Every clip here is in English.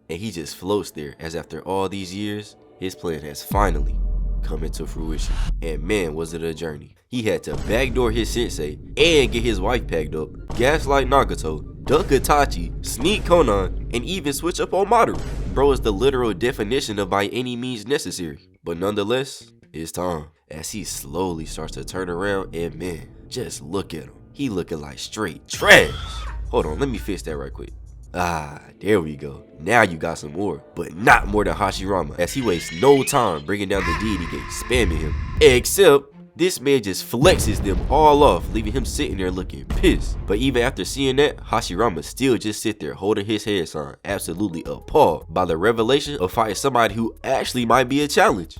and he just floats there as after all these years, his plan has finally come into fruition. And man, was it a journey. He had to backdoor his sensei and get his wife packed up, gaslight Nagato, duck Itachi, sneak Konan, and even switch up on Madara. Bro is the literal definition of by any means necessary. But nonetheless, it's time. As he slowly starts to turn around, and man, just look at him. He looking like straight trash. Hold on, let me fix that right quick. Ah, there we go. Now you got some more, but not more than Hashirama, as he wastes no time bringing down the deity gate, spamming him. Except this man just flexes them all off, leaving him sitting there looking pissed. But even after seeing that, Hashirama still just sit there holding his head sign, absolutely appalled by the revelation of fighting somebody who actually might be a challenge.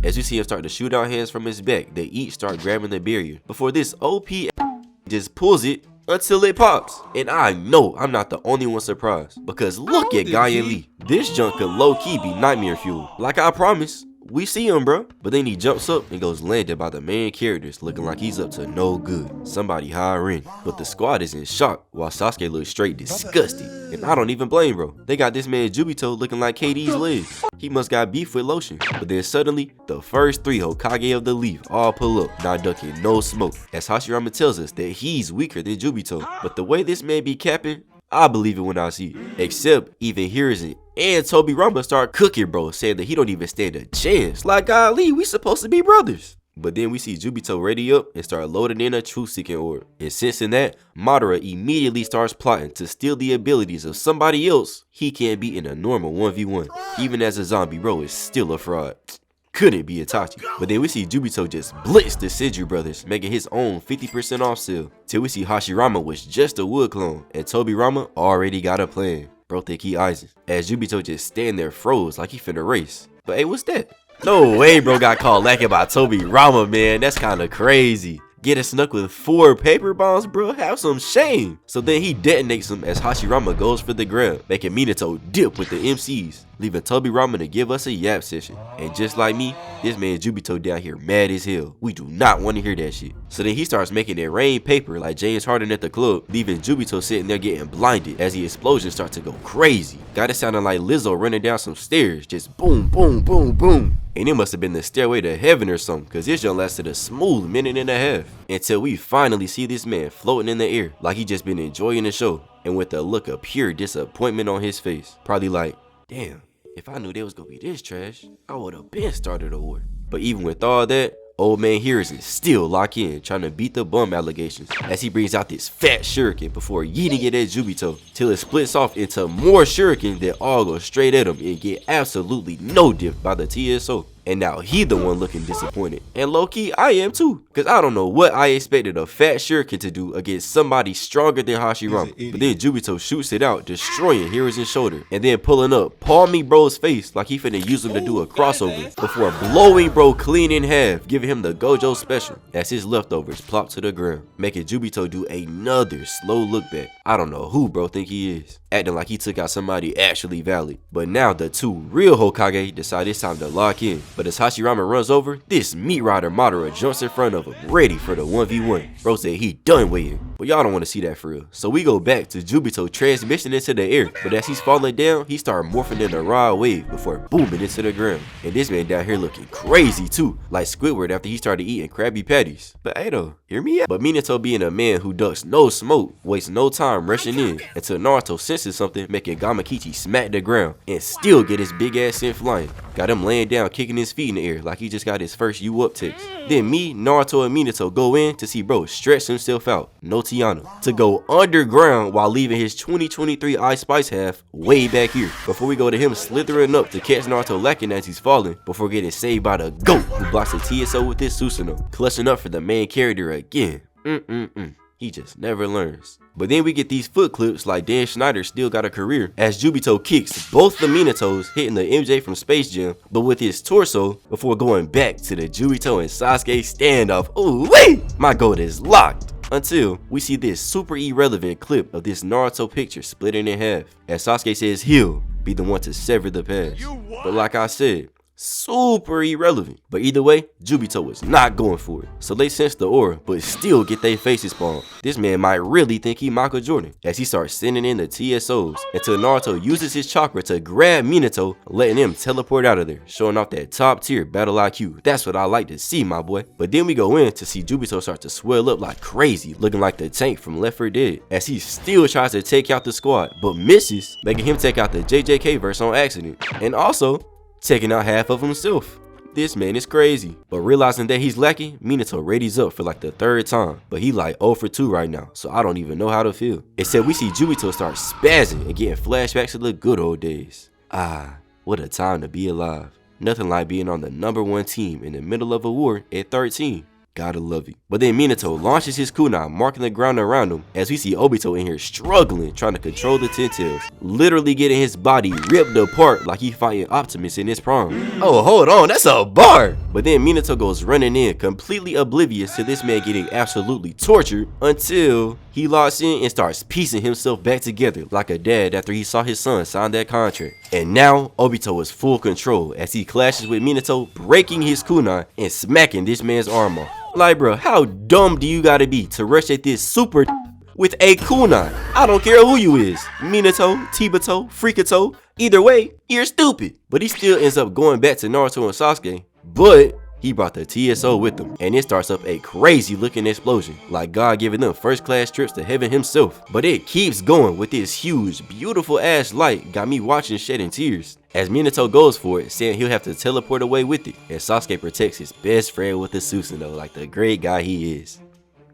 As you see him start to shoot out hands from his back, they each start grabbing the barrier before this OP just pulls it until it pops. And I know I'm not the only one surprised, because look at Guy and Lee. This junk could low-key be nightmare fuel. Like I promised, we see him, bro. But then he jumps up and goes landed by the main characters, looking like he's up to no good. Somebody hiring. But the squad is in shock, while Sasuke looks straight disgusted. And I don't even blame, bro. They got this man Juubito looking like KD's legs. He must got beef with lotion. But then suddenly, the first 3 Hokage of the Leaf all pull up, not ducking no smoke. As Hashirama tells us that he's weaker than Juubito. But the way this man be capping, I believe it when I see it. Except even Hiruzen and Tobirama start cooking, bro, saying that he don't even stand a chance. Like, golly, we supposed to be brothers. But then we see Juubito ready up and start loading in a truth-seeking orb. And sensing that, Madara immediately starts plotting to steal the abilities of somebody else he can't beat in a normal 1v1. Even as a zombie, bro is still a fraud. Couldn't be Itachi. But then we see Juubito just blitz the Senju brothers, making his own 50% off sale. Till we see Hashirama was just a wood clone, and Tobirama already got a plan. Bro think he Aizen. As Juubito just stand there froze like he finna race. But hey, what's that? No way bro got caught lacking by Tobirama, man. That's kinda crazy. Getting snuck with 4 paper bombs, bro, have some shame. So then he detonates them as Hashirama goes for the grab, making Minato dip with the MCs, leaving Tobirama to give us a yap session. And just like me, this man Juubito down here mad as hell. We do not want to hear that shit. So then he starts making it rain paper like James Harden at the club, leaving Juubito sitting there getting blinded as the explosions start to go crazy. Got it sounding like Lizzo running down some stairs, just boom, boom, boom, boom. And it must have been the stairway to heaven or something, cause this jump lasted a smooth minute and a half. Until we finally see this man floating in the air like he just been enjoying the show, and with a look of pure disappointment on his face. Probably like, damn, if I knew they was gonna be this trash, I would have been started a war. But even with all that, old man Hiruzen still lock in, trying to beat the bum allegations, as he brings out this fat shuriken before yeeting it at Juubito, till it splits off into more shuriken that all go straight at him and get absolutely no dip by the TSO. And now he the one looking disappointed. And low-key, I am too. Cause I don't know what I expected a fat shuriken to do against somebody stronger than Hashirama. But then Juubito shoots it out, destroying Hiruzen's shoulder. And then pulling up, palming bro's face like he finna use him to do a crossover. Before blowing bro clean in half, giving him the Gojo special. As his leftovers plop to the ground. Making Juubito do another slow look back. I don't know who bro think he is. Acting like he took out somebody actually valid. But now the 2 real Hokage decide it's time to lock in. But as Hashirama runs over, this meat rider Madara jumps in front of him, ready for the 1v1. Bro said he done waiting, but y'all don't want to see that for real. So we go back to Juubito transmission into the air, but as he's falling down, he started morphing in a raw wave before booming into the ground. And this man down here looking crazy too, like Squidward after he started eating Krabby Patties. But hey though, hear me out. But Minato being a man who ducks no smoke, wastes no time rushing in, until Naruto senses something, making Gamakichi smack the ground, and still get his big ass sent flying. Got him laying down, kicking his feet in the air like he just got his first U-up text. Then me, Naruto, and Minato go in to see bro stretch himself out, no Tiana, to go underground while leaving his 2023 Ice Spice half way back here. Before we go to him slithering up to catch Naruto lacking as he's falling, before getting saved by the GOAT who blocks the TSO with his Susanoo, clutching up for the main character again. He just never learns. But then we get these foot clips like Dan Schneider still got a career, as Juubito kicks both the Minatos, hitting the MJ from Space Jam, but with his torso, before going back to the Juubito and Sasuke standoff. Ooh wee! My goat is locked. Until we see this super irrelevant clip of this Naruto picture splitting in half, as Sasuke says he'll be the one to sever the past. But like I said, super irrelevant. But either way, Juubito was not going for it. So they sense the aura, but still get their faces palmed. This man might really think he Michael Jordan as he starts sending in the TSOs until Naruto uses his chakra to grab Minato, letting him teleport out of there, showing off that top tier battle IQ. That's what I like to see, my boy. But then we go in to see Juubito start to swell up like crazy, looking like the tank from Left 4 Dead, as he still tries to take out the squad, but misses, making him take out the JJK verse on accident, and also taking out half of himself. This man is crazy. But realizing that he's lacking, Minato readies up for like the 3rd time, but he like 0 for 2 right now, so I don't even know how to feel. Except we see Juubito start spazzing and getting flashbacks to the good old days. Ah, what a time to be alive. Nothing like being on the #1 team in the middle of a war at 13. Gotta love it. But then Minato launches his kunai, marking the ground around him, as we see Obito in here struggling, trying to control the Ten Tails, literally getting his body ripped apart like he fighting Optimus in his prime. Oh, hold on, that's a bar! But then Minato goes running in, completely oblivious to this man getting absolutely tortured, until he locks in and starts piecing himself back together like a dad after he saw his son sign that contract. And now Obito is full control as he clashes with Minato, breaking his kunai and smacking this man's arm off. Like, bro, how dumb do you gotta be to rush at this super with a kunai? I don't care who you is, Minato, Tobito, Freakato, either way, you're stupid. But he still ends up going back to Naruto and Sasuke, but he brought the TSO with him, and it starts up a crazy looking explosion, like God giving them 1st-class trips to heaven himself. But it keeps going with this huge, beautiful ass light, got me watching shedding tears, as Minato goes for it, saying he'll have to teleport away with it, and Sasuke protects his best friend with the Susanoo like the great guy he is.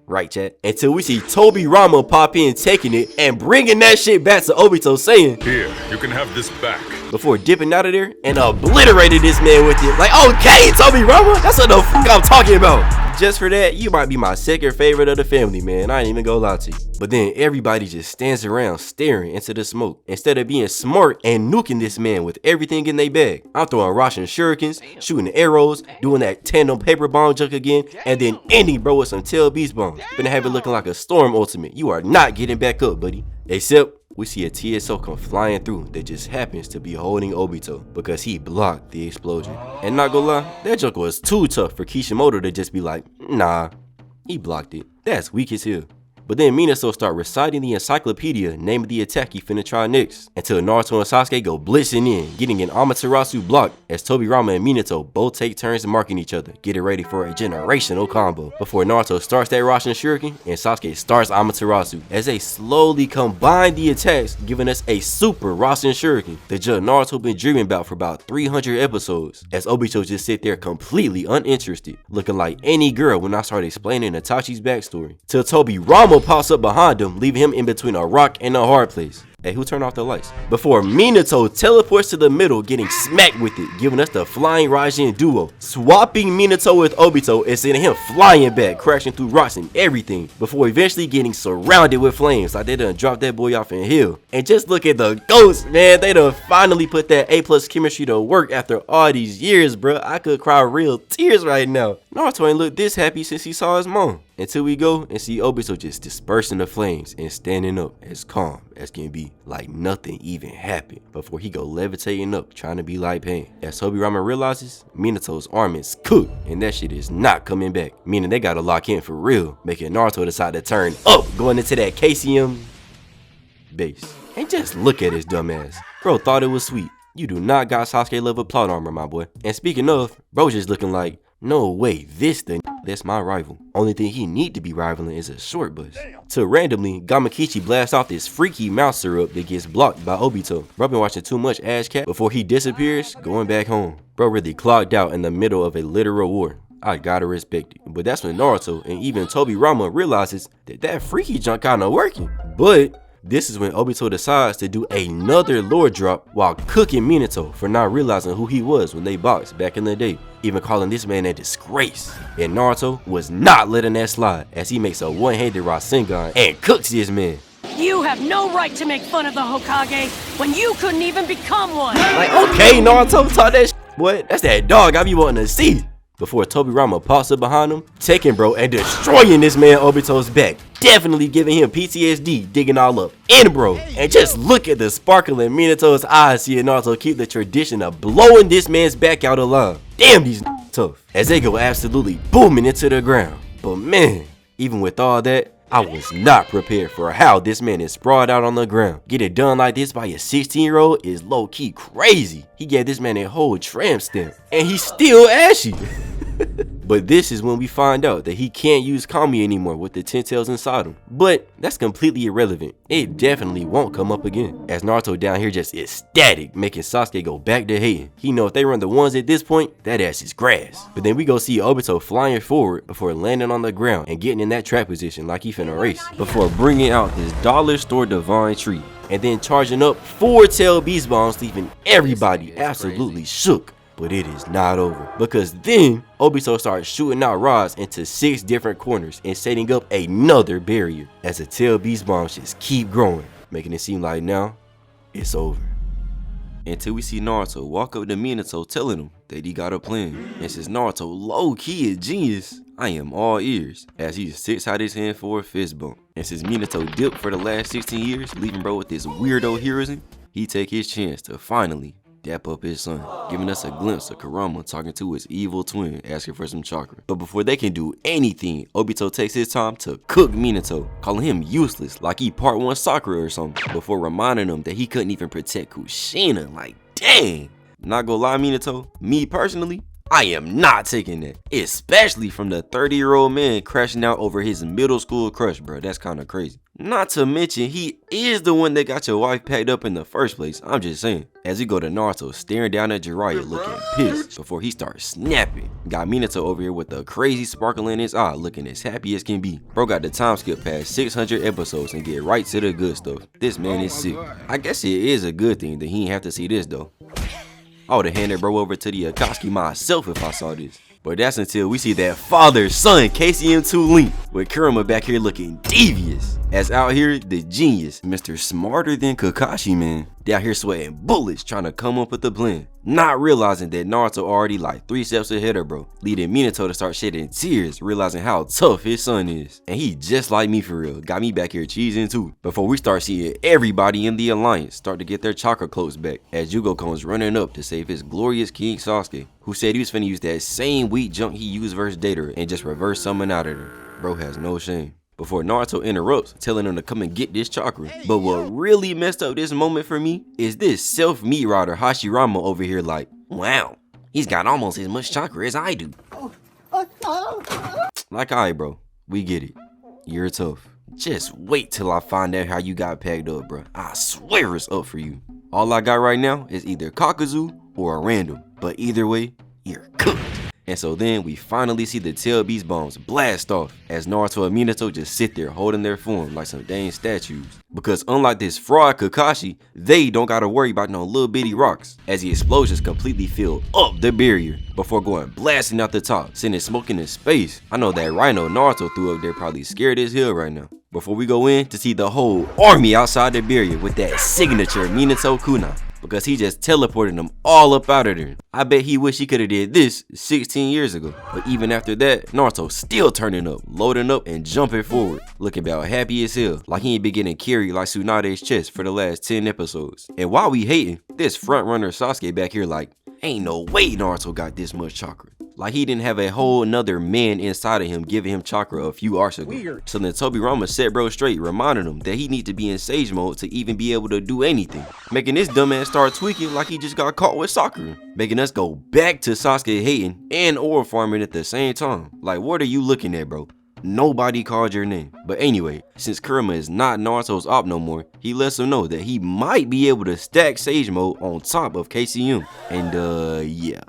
Right, chat? Until we see Tobirama pop in taking it and bringing that shit back to Obito, saying, "Here, you can have this back," before dipping out of there and obliterated this man with it. Like, okay, Tobirama, that's what the fuck I'm talking about. Just for that, you might be my 2nd favorite of the family, man. I ain't even gonna lie to you. But then everybody just stands around staring into the smoke, instead of being smart and nuking this man with everything in their bag. I'm throwing Russian shurikens, shooting arrows, doing that tandem paper bomb junk again, and then ending bro with some tail beast bombs. Gonna have it looking like a storm ultimate. You are not getting back up, buddy. Except we see a TSO come flying through that just happens to be holding Obito because he blocked the explosion. And not gonna lie, that joke was too tough for Kishimoto to just be like, nah, he blocked it. That's weak as hell. But then Minato start reciting the encyclopedia, naming the attack he finna try next, until Naruto and Sasuke go blitzing in, getting an Amaterasu block as Tobirama and Minato both take turns marking each other, getting ready for a generational combo, before Naruto starts that Rasen Shuriken and Sasuke starts Amaterasu, as they slowly combine the attacks, giving us a super Rasen Shuriken that just Naruto been dreaming about for about 300 episodes, as Obito just sit there completely uninterested, looking like any girl when I start explaining Itachi's backstory, till Tobirama pops up behind him, leaving him in between a rock and a hard place. Hey, who turned off the lights? Before Minato teleports to the middle, getting smacked with it, giving us the flying Raijin duo, swapping Minato with Obito and sending him flying back, crashing through rocks and everything, before eventually getting surrounded with flames like they done dropped that boy off in hell. And just look at the ghosts, man. They done finally put that A+ chemistry to work after all these years, bruh. I could cry real tears right now. Naruto ain't looked this happy since he saw his mom. Until we go and see Obito just dispersing the flames and standing up as calm as can be, like nothing even happened, before he go levitating up trying to be like Pain. As Tobirama realizes, Minato's arm is cooked and that shit is not coming back, meaning they gotta lock in for real, making Naruto decide to turn up, going into that KCM base. And just look at his dumb ass. Bro thought it was sweet. You do not got Sasuke level plot armor, my boy. And speaking of, bro just looking like, no way, this the that's my rival. Only thing he need to be rivaling is a short bus. Till randomly, Gamakichi blasts off this freaky mouse syrup that gets blocked by Obito. Bro been watching too much Ash Cat before he disappears, going back home. Bro really clocked out in the middle of a literal war. I gotta respect it. But that's when Naruto and even Tobirama realizes that that freaky junk kinda working. But this is when Obito decides to do another lore drop while cooking Minato for not realizing who he was when they boxed back in the day, even calling this man a disgrace. And Naruto was not letting that slide, as he makes a one-handed Rasengan and cooks this man. You have no right to make fun of the Hokage when you couldn't even become one. Like, okay, Naruto, talk that shit, boy. That's that dog I be wanting to see. before Tobirama pops up behind him, taking bro and destroying this man Obito's back, definitely giving him PTSD, digging all up in bro. And just look at the sparkle in Minato's eyes, seeing Naruto keep the tradition of blowing this man's back out alive. Damn, these tough, as they go absolutely booming into the ground. But man, even with all that, I was not prepared for how this man is sprawled out on the ground. Get it done like this by a 16-year-old is low-key crazy. He gave this man a whole tramp stamp, and he's still ashy. But this is when we find out that he can't use Kami anymore with the 10 tails inside him. But that's completely irrelevant. It definitely won't come up again, as Naruto down here just ecstatic, making Sasuke go back to hating. He know if they run the ones at this point, that ass is grass. But then we go see Obito flying forward before landing on the ground and getting in that trap position like he finna race, before bringing out his dollar store divine tree and then charging up 4 tail beast bombs, leaving everybody absolutely shook. But it is not over, because then Obito starts shooting out rods into 6 different corners and setting up another barrier as the tail beast bombs just keep growing, making it seem like now it's over. Until we see Naruto walk up to Minato telling him that he got a plan. And since Naruto low-key a genius, I am all ears as he sticks out his hand for a fist bump. And since Minato dipped for the last 16 years, leaving bro with this weirdo Hiruzen, he take his chance to finally dap up his son, giving us a glimpse of Kurama talking to his evil twin, asking for some chakra. But before they can do anything, Obito takes his time to cook Minato, calling him useless like he part 1 Sakura or something, before reminding him that he couldn't even protect Kushina. Like, dang! Not gonna lie, Minato, me personally, I am not taking that, especially from the 30-year-old man crashing out over his middle school crush, bro. That's kind of crazy. Not to mention, he is the one that got your wife packed up in the first place. I'm just saying. As we go to Naruto staring down at Jiraiya looking pissed before he starts snapping. Got Minato over here with a crazy sparkle in his eye looking as happy as can be. Bro got the time skip past 600 episodes and get right to the good stuff. This man is sick. I guess it is a good thing that he ain't have to see this though. I would have handed bro over to the Akatsuki myself if I saw this. But that's until we see that father-son KCM2 link with Kurama back here looking devious. As out here, the genius, Mr. Smarter Than Kakashi man, down here sweating bullets trying to come up with a plan. Not realizing that Naruto already like 3 steps ahead of bro, leading Minato to start shedding tears, realizing how tough his son is. And he just like me for real, got me back here cheesing too. Before we start seeing everybody in the alliance start to get their chakra cloaks back, as Jugo comes running up to save his glorious King Sasuke, who said he was finna use that same weak junk he used versus Data and just reverse summon out of there. Bro has no shame. Before Naruto interrupts, telling him to come and get this chakra. But what really messed up this moment for me is this self-meat rider Hashirama over here like, wow, he's got almost as much chakra as I do. Like, alright bro, we get it. You're tough. Just wait till I find out how you got packed up, bro. I swear it's up for you. All I got right now is either Kakuzu or a random. But either way, you're cooked. And so then we finally see the tail beast bombs blast off as Naruto and Minato just sit there holding their form like some dang statues. Because unlike this fraud Kakashi, they don't gotta worry about no little bitty rocks, as the explosions completely fill up the barrier before going blasting out the top, sending smoke into space. I know that rhino Naruto threw up there probably scared as hell right now. Before we go in to see the whole army outside the barrier with that signature Minato kunai, because he just teleported them all up out of there. I bet he wish he could have did this 16 years ago. But even after that, Naruto still turning up, loading up and jumping forward, looking about happy as hell, like he ain't been getting carried like Tsunade's chest for the last 10 episodes. And while we hating, this front runner Sasuke back here like, ain't no way Naruto got this much chakra. Like he didn't have a whole another man inside of him giving him chakra a few arcs ago. So then Tobirama set bro straight, reminding him that he need to be in sage mode to even be able to do anything. Making this dumbass start tweaking like he just got caught with Sakura. Making us go back to Sasuke hating and ore farming at the same time. Like what are you looking at, bro? Nobody called your name. But anyway, since Kurama is not Naruto's op no more, he lets him know that he might be able to stack sage mode on top of KCM. And yeah,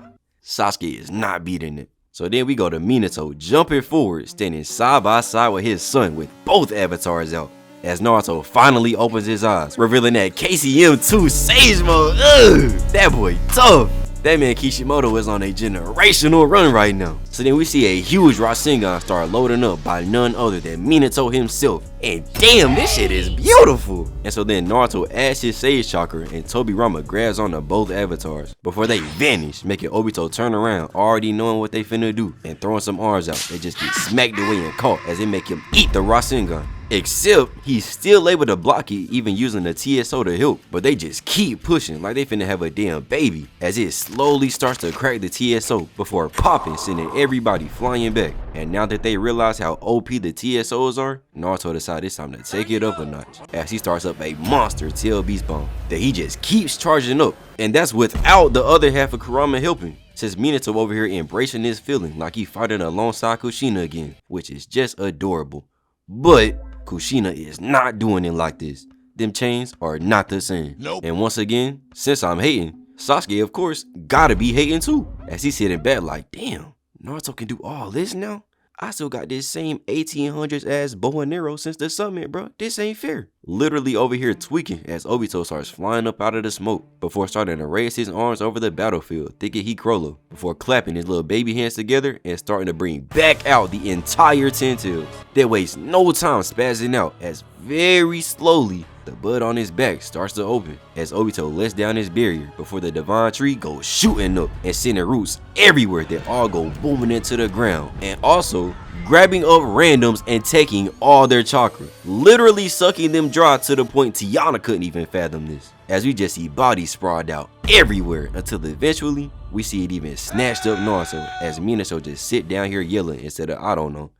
Sasuke is not beating it. So then we go to Minato jumping forward, standing side by side with his son with both avatars out. As Naruto finally opens his eyes, revealing that KCM2 Sage Mode. Ugh, that boy tough. That man Kishimoto is on a generational run right now. So then we see a huge Rasengan start loading up by none other than Minato himself. And damn, this shit is beautiful. And so then Naruto adds his Sage Chakra and Tobirama grabs onto both avatars before they vanish, making Obito turn around, already knowing what they finna do, and throwing some arms out. They just get smacked away and caught as they make him eat the Rasengan. Except he's still able to block it, even using the TSO to help, but they just keep pushing like they finna have a damn baby as it slowly starts to crack the TSO before popping, sending everybody flying back. And now that they realize how OP the TSOs are, Naruto decides it's time to take it up a notch as he starts up a monster tail beast bomb that he just keeps charging up, and that's without the other half of Kurama helping, since Minato over here embracing this feeling like he fighting alongside Kushina again, which is just adorable. But Kushina is not doing it like this. Them chains are not the same. Nope. And once again, since I'm hating, Sasuke of course gotta be hating too, as he's sitting back like, damn, Naruto can do all this now? I still got this same 1800s ass bow and arrow since the summit, bro. This ain't fair. Literally over here tweaking as Obito starts flying up out of the smoke before starting to raise his arms over the battlefield, thinking he Crollo, before clapping his little baby hands together and starting to bring back out the entire Ten Tails. They waste no time spazzing out as very slowly the bud on his back starts to open as Obito lets down his barrier before the Divine Tree goes shooting up and sending roots everywhere that all go booming into the ground, and also grabbing up randoms and taking all their chakra, literally sucking them dry to the point Tiana couldn't even fathom this, as we just see bodies sprawled out everywhere until eventually we see it even snatched up Naruto as Minato just sit down here yelling instead of, I don't know,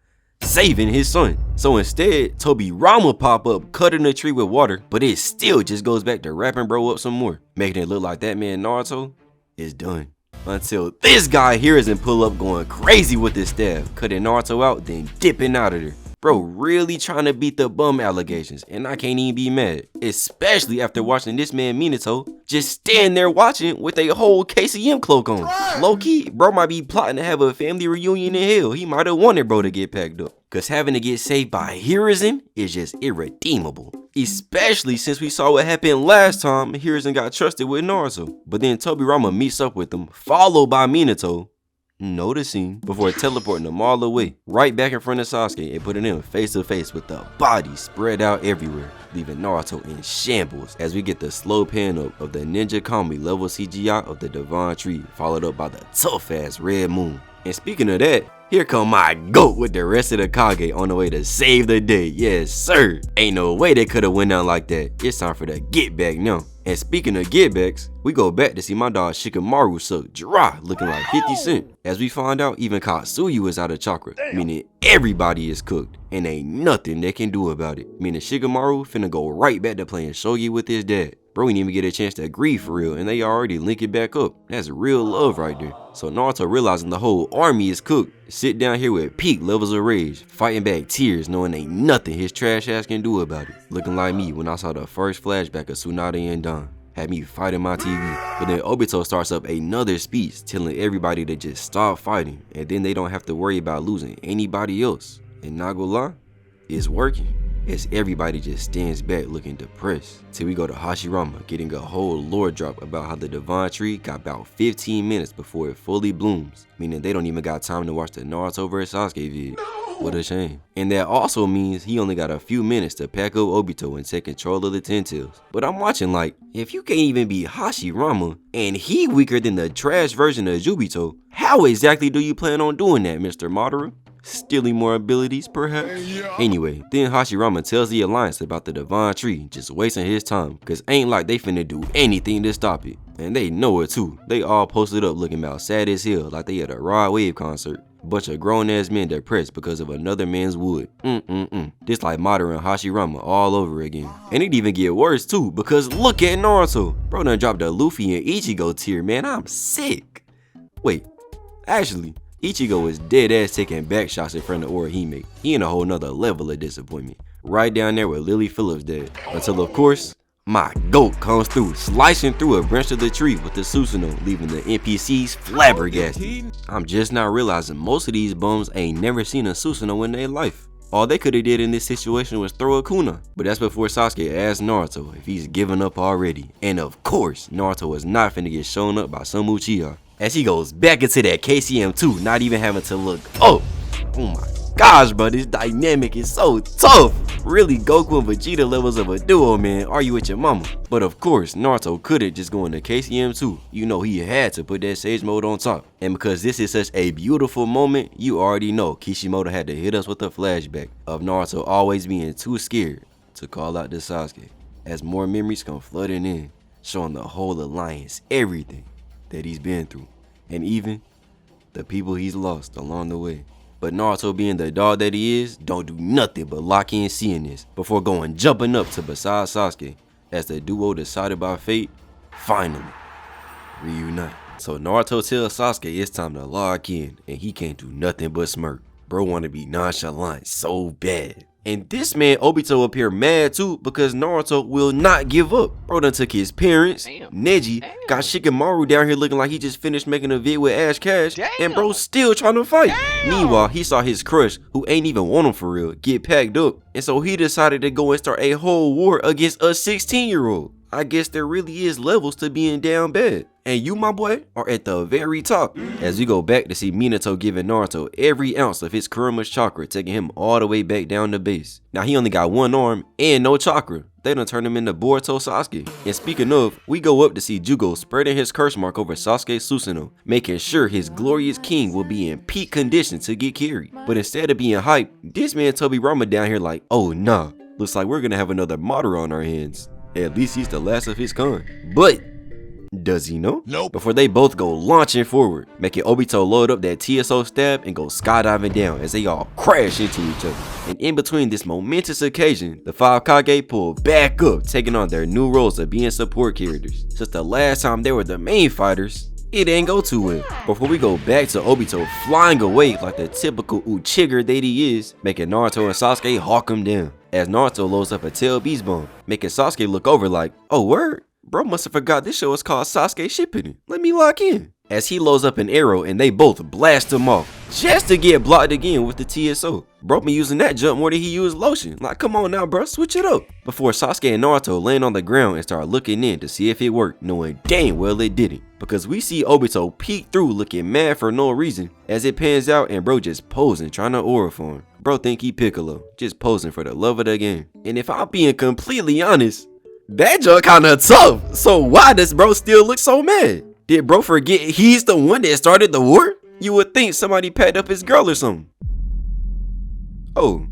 saving his son. So instead, Tobirama pop up cutting the tree with water, but it still just goes back to wrapping bro up some more, making it look like that man Naruto is done. Until this guy Hiruzen pull up going crazy with his staff, cutting Naruto out, then dipping out of there. Bro really trying to beat the bum allegations, and I can't even be mad, especially after watching this man Minato just stand there watching with a whole KCM cloak on. Low-key, bro might be plotting to have a family reunion in hell. He might have wanted bro to get packed up, cause having to get saved by Hiruzen is just irredeemable. Especially since we saw what happened last time Hiruzen got trusted with Naruto. But then Tobirama meets up with him, followed by Minato, noticing, before teleporting them all away, right back in front of Sasuke and putting him face to face with the bodies spread out everywhere, leaving Naruto in shambles as we get the slow pan up of the Ninja Kami level CGI of the Divine Tree, followed up by the tough ass Red Moon. And speaking of that, here come my GOAT with the rest of the Kage on the way to save the day. Yes sir, ain't no way they could have went out like that. It's time for the get back now. And speaking of get backs, we go back to see my dog Shikamaru suck dry, looking like 50 Cent. As we find out, even Katsuyu is out of chakra, meaning everybody is cooked, and ain't nothing they can do about it. Meaning Shikamaru finna go right back to playing shogi with his dad. Bro ain't even get a chance to grieve for real, and they already link it back up. That's real love right there. So Naruto, realizing the whole army is cooked, sit down here with peak levels of rage, fighting back tears, knowing ain't nothing his trash ass can do about it. Looking like me when I saw the first flashback of Tsunade and Don. Had me fighting my TV. But then Obito starts up another speech telling everybody to just stop fighting, and then they don't have to worry about losing anybody else. And not gonna lie, it's working, as everybody just stands back looking depressed. Till we go to Hashirama getting a whole lore drop about how the Divine Tree got about 15 minutes before it fully blooms, meaning they don't even got time to watch the Naruto vs Sasuke vid. What a shame. And that also means he only got a few minutes to pack up Obito and take control of the Ten Tails. But I'm watching like, if you can't even beat Hashirama, and he weaker than the trash version of Juubito, how exactly do you plan on doing that, Mr. Madara? Stealing more abilities, perhaps? Anyway, then Hashirama tells the Alliance about the Divine Tree, just wasting his time, cause ain't like they finna do anything to stop it. And they know it too. They all posted up looking about sad as hell, like they at a Rod Wave concert. Bunch of grown ass men depressed because of another man's wood. This like Madara and Hashirama all over again. And it even get worse too, because look at Naruto. Bro done dropped a Luffy and Ichigo tier, man. I'm sick. Wait, actually, Ichigo is dead ass taking back shots in front of Orihime. He in a whole nother level of disappointment. Right down there with Lily Phillips dead. Until of course, my GOAT comes through, slicing through a branch of the tree with the Susanoo, leaving the NPCs flabbergasted. I'm just not realizing most of these bums ain't never seen a Susanoo in their life. All they could have did in this situation was throw a Kuna. But that's before Sasuke asked Naruto if he's given up already. And of course, Naruto is not finna get shown up by some Uchiha. as he goes back into that KCM2, not even having to look up. Oh my gosh, bro, this dynamic is so tough. Really, Goku and Vegeta levels of a duo, man. Argue with your mama. But of course, Naruto couldn't just go into KCM2. You know he had to put that Sage Mode on top. And because this is such a beautiful moment, you already know Kishimoto had to hit us with a flashback of Naruto always being too scared to call out to Sasuke, as more memories come flooding in, showing the whole alliance everything that he's been through, and even the people he's lost along the way. But Naruto, being the dog that he is, don't do nothing but lock in seeing this before jumping up to beside Sasuke, as the duo decided by fate finally reunite. So Naruto tells Sasuke it's time to lock in, and he can't do nothing but smirk. Bro wanna be nonchalant so bad. And this man Obito up here mad too because Naruto will not give up. Bro done took his parents, Neji, got Shikamaru down here looking like he just finished making a vid with Ash Cash, and bro still trying to fight. Meanwhile, he saw his crush, who ain't even want him for real, get packed up, and so he decided to go and start a whole war against a 16-year-old. I guess there really is levels to being down bad. And you, my boy, are at the very top. As we go back to see Minato giving Naruto every ounce of his Kurama's chakra, taking him all the way back down to base. Now he only got one arm and no chakra. They done turned him into Boruto Sasuke. And speaking of, we go up to see Jugo spreading his curse mark over Sasuke Susanoo, making sure his glorious king will be in peak condition to get carried. But instead of being hyped, this man Tobirama down here like, oh nah, looks like we're gonna have another Madara on our hands. At least he's the last of his kind. But does he know? Nope. Before they both go launching forward, making Obito load up that TSO stab and go skydiving down as they all crash into each other. And in between this momentous occasion, the 5 Kage pull back up, taking on their new roles of being support characters. Since the last time they were the main fighters, it didn't go too well. Before we go back to Obito flying away like the typical Uchiger that he is, making Naruto and Sasuke hawk him down. As Naruto loads up a tail beast bomb, making Sasuke look over like, oh word? Bro must have forgot this show is called Sasuke Shipping. Let me lock in. As he loads up an arrow and they both blast him off, just to get blocked again with the TSO. Bro been using that jump more than he used lotion. Like, come on now, bro, switch it up. Before Sasuke and Naruto land on the ground and start looking in to see if it worked, knowing dang well it didn't. Because we see Obito peek through looking mad for no reason, as it pans out and bro just posing, trying to aura for him. Bro think he Piccolo, just posing for the love of the game. And if I'm being completely honest, that joke kinda tough. So why does bro still look so mad? Did bro forget he's the one that started the war? You would think somebody packed up his girl or something. Oh.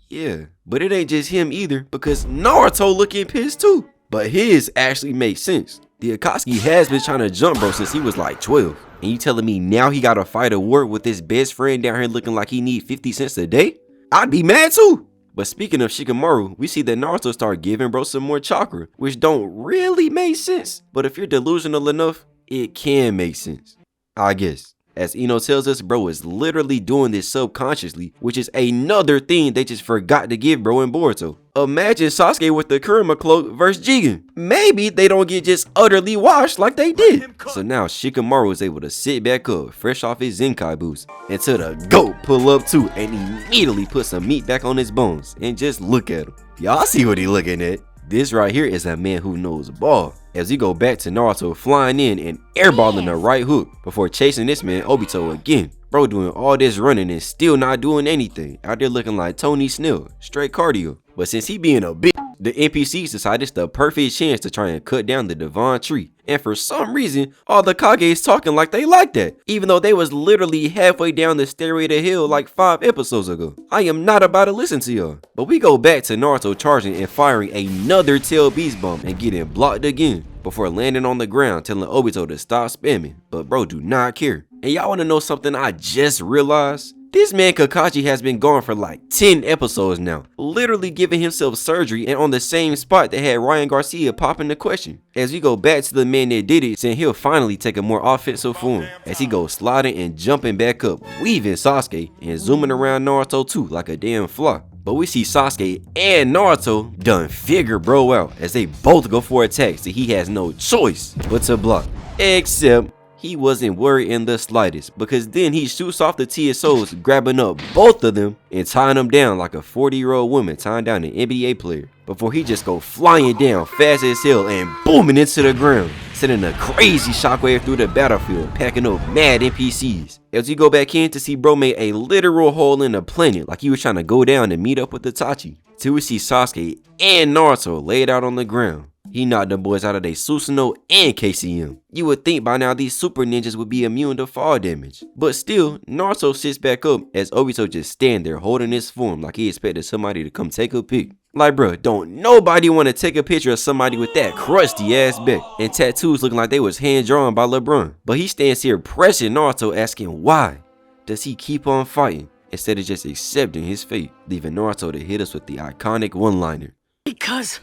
Yeah, but it ain't just him either, because Naruto looking pissed too. But his actually makes sense. The Akatsuki has been trying to jump bro since he was like 12. And you telling me now he gotta fight a war with his best friend down here looking like he need 50 cents a day? I'd be mad too. But speaking of Shikamaru, we see that Naruto start giving bro some more chakra, which don't really make sense. But if you're delusional enough, it can make sense, I guess. As Ino tells us, bro is literally doing this subconsciously, which is another thing they just forgot to give bro in Boruto. Imagine Sasuke with the Kurama cloak versus Jigen. Maybe they don't get just utterly washed like they did. So now Shikamaru is able to sit back up, fresh off his Zenkai boost, until the goat pull up too and immediately put some meat back on his bones. And just look at him. Y'all see what he looking at. This right here is a man who knows ball. As we go back to Naruto flying in and airballing the right hook before chasing this man Obito again. Bro doing all this running and still not doing anything. Out there looking like Tony Snell, straight cardio. But since he being a bitch, the NPCs decided it's the perfect chance to try and cut down the Devon tree. And for some reason, all the Kages talking like they like that, even though they was literally halfway down the stairway to hell like 5 episodes ago. I am not about to listen to y'all. But we go back to Naruto charging and firing another tail beast bomb and getting blocked again, before landing on the ground telling Obito to stop spamming, but bro do not care. And y'all wanna know something I just realized? This man Kakashi has been gone for like 10 episodes now, literally giving himself surgery and on the same spot that had Ryan Garcia popping the question. As we go back to the man that did it, saying he'll finally take a more offensive form, as he goes sliding and jumping back up, weaving Sasuke and zooming around Naruto too like a damn fly. But we see Sasuke and Naruto done figure bro out as they both go for attacks that he has no choice but to block. Except he wasn't worried in the slightest, because then he shoots off the TSOs, grabbing up both of them and tying them down like a 40-year-old woman tying down an NBA player, before he just go flying down fast as hell and booming into the ground. sending a crazy shockwave through the battlefield, packing up mad NPCs. As we go back in to see bro made a literal hole in the planet like he was trying to go down and meet up with Itachi. Till we see Sasuke and Naruto laid out on the ground. He knocked the boys out of their Susanoo and KCM. You would think by now these super ninjas would be immune to fall damage. But still, Naruto sits back up as Obito just stand there holding his form like he expected somebody to come take a pic. Like bruh, don't nobody want to take a picture of somebody with that crusty ass back and tattoos looking like they was hand drawn by LeBron. But he stands here pressing Naruto asking why does he keep on fighting instead of just accepting his fate, leaving Naruto to hit us with the iconic one-liner. Because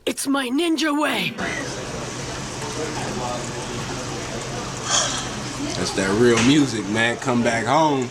it's my ninja way. That's that real music, man. Come back home.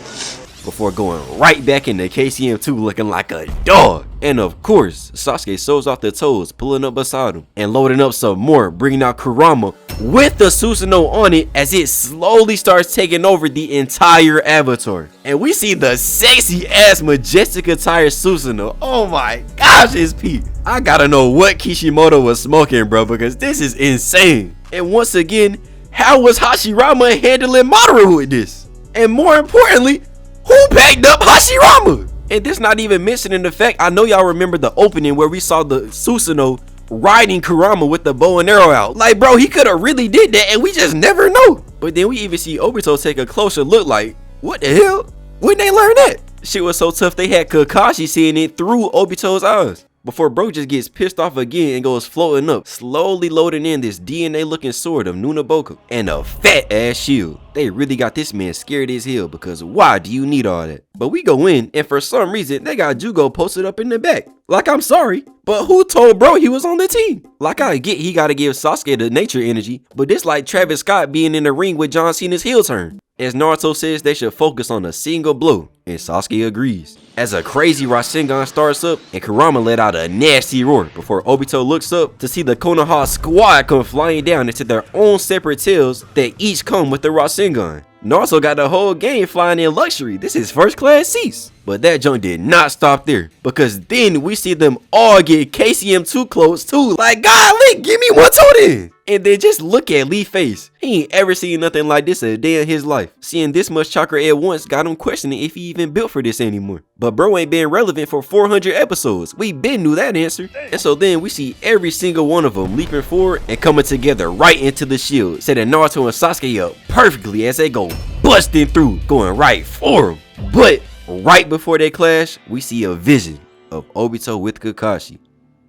Before going right back into KCM2 looking like a dog. And of course, Sasuke sews off the toes, pulling up beside him and loading up some more, bringing out Kurama with the Susanoo on it as it slowly starts taking over the entire avatar. And we see the sexy ass majestic attire Susanoo. Oh my gosh, it's Pete. I gotta know what Kishimoto was smoking, bro, because this is insane. And once again, how was Hashirama handling Madara with this? And more importantly, who backed up Hashirama? And this not even mentioning the fact, I know y'all remember the opening where we saw the Susanoo riding Kurama with the bow and arrow out. Like bro, he could have really did that and we just never know. But then we even see Obito take a closer look like, what the hell? Where'd they learn that? Shit was so tough they had Kakashi seeing it through Obito's eyes. Before bro just gets pissed off again and goes floating up, slowly loading in this DNA looking sword of Nunaboku and a fat ass shield. They really got this man scared as hell because why do you need all that? But we go in and for some reason they got Jugo posted up in the back. Like I'm sorry, but who told bro he was on the team? Like I get he gotta give Sasuke the nature energy, but this like Travis Scott being in the ring with John Cena's heel turn. As Naruto says they should focus on a single blow, and Sasuke agrees. As a crazy Rasengan starts up, and Kurama let out a nasty roar before Obito looks up to see the Konoha squad come flying down into their own separate tails that each come with the Rasengan. Naruto got the whole game flying in luxury. This is first class seats. But that junk did not stop there, because then we see them all get KCM2 close too. Like, golly, give me one too then. And then just look at Lee's face. He ain't ever seen nothing like this a day in his life. Seeing this much chakra at once got him questioning if he even built for this anymore. But bro ain't been relevant for 400 episodes. We been knew that answer. And so then we see every single one of them leaping forward and coming together right into the shield, setting Naruto and Sasuke up perfectly as they go busting through, going right for him. But right before they clash, we see a vision of Obito with Kakashi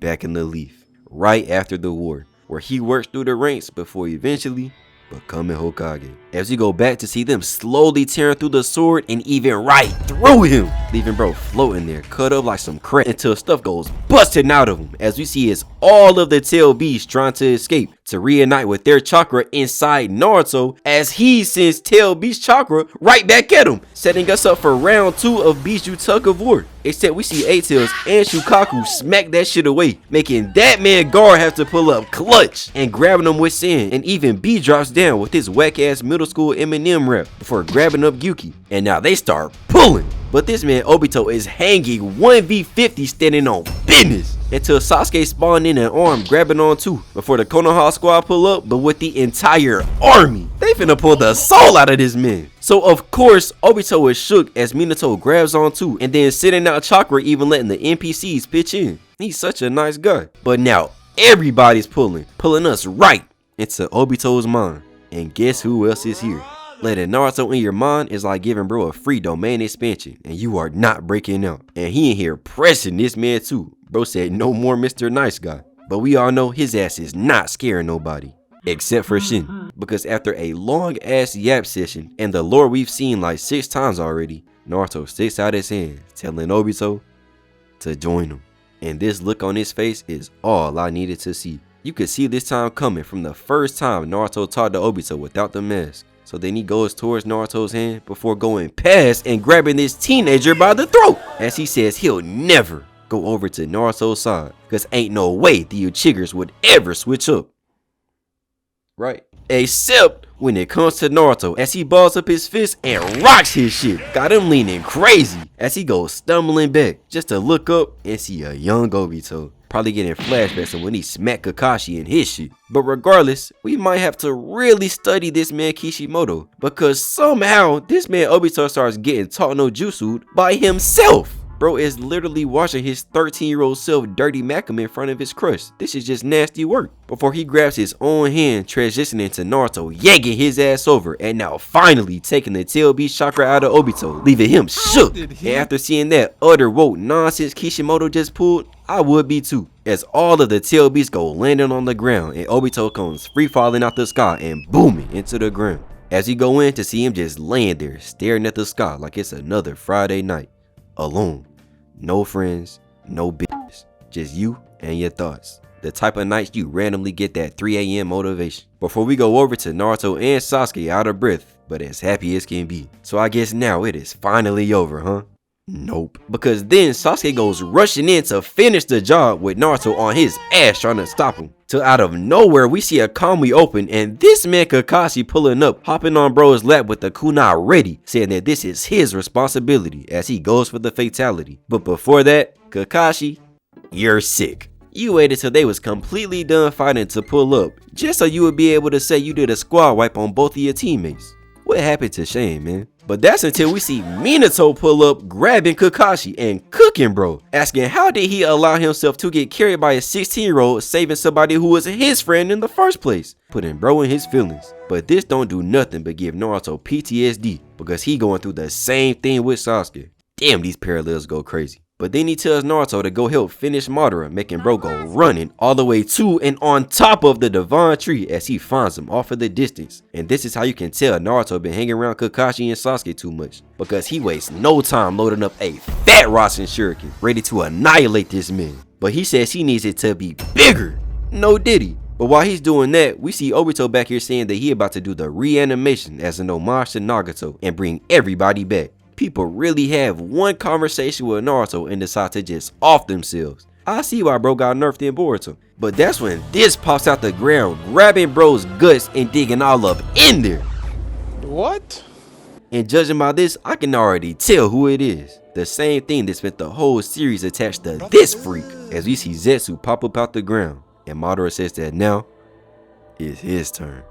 back in the Leaf right after the war, where he works through the ranks before eventually becoming Hokage. As we go back to see them slowly tearing through the sword and even right through him, leaving bro floating there, cut up like some crap until stuff goes busting out of him. As we see as all of the tail beasts trying to escape to reunite with their chakra inside Naruto, as he sends tail beast chakra right back at him, setting us up for round 2 of Bijou Tug of War. Except we see A-Tails and Shukaku smack that shit away, making that man guard have to pull up clutch and grabbing him with sand, and even B drops down with his whack ass middle school Eminem rap before grabbing up Yuki. And now they start pulling. But this man Obito is hanging 1v50 standing on business until Sasuke spawned in an arm grabbing on too before the Konoha squad pull up, but with the entire army. They finna pull the soul out of this man. So of course Obito is shook as Minato grabs on too, and then sending out chakra, even letting the NPCs pitch in. He's such a nice guy. But now everybody's pulling us right into Obito's mind. And guess who else is here? Letting Naruto in your mind is like giving bro a free domain expansion and you are not breaking out. And he in here pressing this man too. Bro said no more Mr. Nice Guy. But we all know his ass is not scaring nobody. Except for Shin. Because after a long ass yap session and the lore we've seen like 6 times already, Naruto sticks out his hand telling Obito to join him. And this look on his face is all I needed to see. You could see this time coming from the first time Naruto talked to Obito without the mask. So then he goes towards Naruto's hand before going past and grabbing this teenager by the throat, as he says he'll never go over to Naruto's side, cause ain't no way the Uchigers would ever switch up. Right? Except when it comes to Naruto, as he balls up his fist and rocks his shit. Got him leaning crazy as he goes stumbling back just to look up and see a young Obito. probably getting flashbacks of when he smacked Kakashi and his shit. But regardless, we might have to really study this man Kishimoto, because somehow this man Obito starts getting taught no jutsu by himself. Bro is literally watching his 13-year-old self dirty Makam in front of his crush. This is just nasty work. Before he grabs his own hand, transitioning to Naruto, yanking his ass over, and now finally taking the tail beast chakra out of Obito, leaving him shook. And after seeing that utter woke nonsense Kishimoto just pulled, I would be too, as all of the tail beasts go landing on the ground and Obito comes free falling out the sky and booming into the ground. As he go in to see him just laying there staring at the sky like it's another Friday night. Alone. No friends, no business. Just you and your thoughts. The type of nights you randomly get that 3 a.m. motivation. Before we go over to Naruto and Sasuke out of breath, but as happy as can be. So I guess now it is finally over, huh? Nope. Because then Sasuke goes rushing in to finish the job with Naruto on his ass trying to stop him. Till out of nowhere we see a Kamui open and this man Kakashi pulling up, hopping on bro's lap with the kunai ready, saying that this is his responsibility as he goes for the fatality. But before that, Kakashi, you're sick. You waited till they was completely done fighting to pull up, just so you would be able to say you did a squad wipe on both of your teammates. What happened to Shane, man? But that's until we see Minato pull up, grabbing Kakashi and cooking bro, asking how did he allow himself to get carried by a 16-year-old saving somebody who was his friend in the first place, putting bro in his feelings. But this don't do nothing but give Naruto PTSD because he going through the same thing with Sasuke. Damn, these parallels go crazy. But then he tells Naruto to go help finish Madara, making bro go running all the way to and on top of the Divine Tree as he finds him off of the distance. And this is how you can tell Naruto been hanging around Kakashi and Sasuke too much, because he wastes no time loading up a fat Rasen Shuriken, ready to annihilate this man. But he says he needs it to be bigger. No diddy. But while he's doing that, we see Obito back here saying that he about to do the reanimation as an homage to Nagato and bring everybody back. People really have one conversation with Naruto and decide to just off themselves. I see why bro got nerfed in Boruto. But that's when this pops out the ground, grabbing bro's guts and digging all up in there. What? And judging by this, I can already tell who it is. The same thing that spent the whole series attached to this freak. As we see Zetsu pop up out the ground. And Madara says that now is his turn.